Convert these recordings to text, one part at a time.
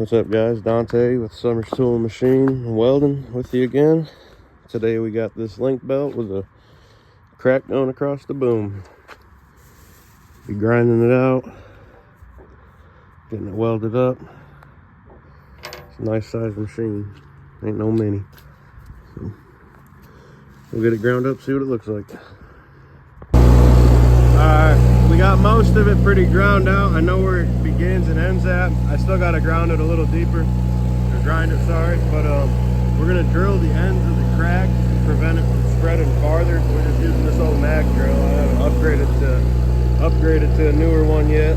What's up, guys? Dante with Summers Tool and Machine and Welding with you again. Today we got this link belt with a crack going across the boom. Be grinding it out, getting it welded up. It's a nice size machine, ain't no mini. So we'll get it ground up, see what it looks like. Alright, we got most of it pretty ground out. I know where it begins and ends at. I still got to ground it a little deeper, or grind it, sorry. But we're going to drill the ends of the crack to prevent it from spreading farther. So we're just using this old mag drill. I haven't upgraded to a newer one yet.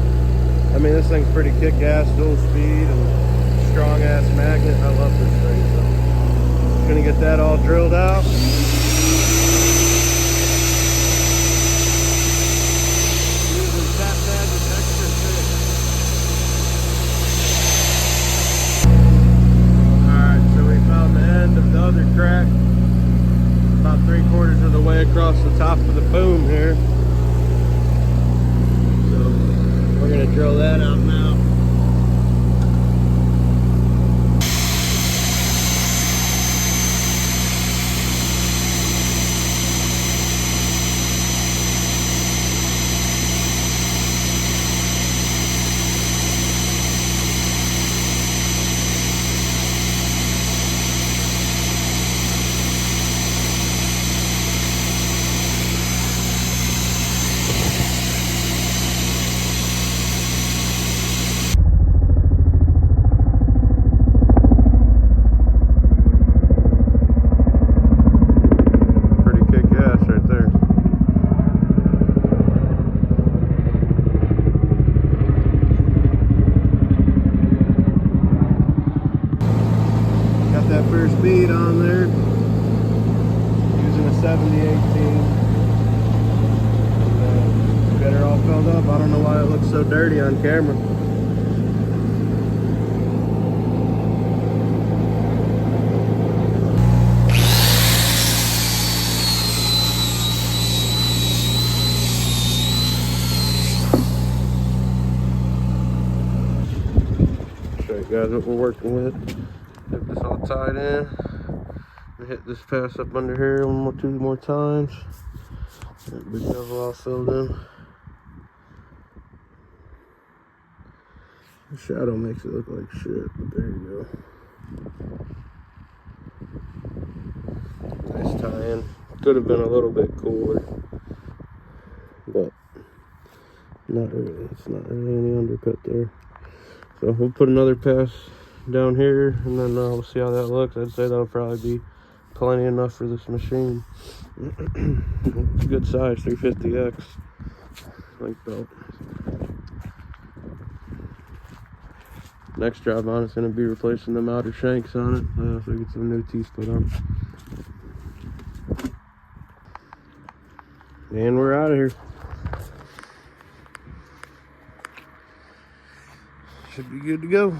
I mean, this thing's pretty kick-ass, dual speed and strong-ass magnet. I love this thing. So I'm going to get that all drilled out. Other crack about 3/4 of the way across the top of the boom here, so we're going to drill that out now. That first bead on there using a 7018, and got her all filled up. I don't know why it looks so dirty on camera. Show you guys what we're working with. Get this all tied in and hit this pass up under here two more times. That big bevel all filled in. The shadow makes it look like shit, but there you go. Nice tie in. Could have been a little bit cooler, but not really. It's not really any undercut there. So we'll put another pass down here, and then we'll see how that looks. I'd say that'll probably be plenty enough for this machine. It's a good size, 350X link belt. Next job on it's going to be replacing them outer shanks on it, so we get some new teeth put on. And we're out of here. Should be good to go.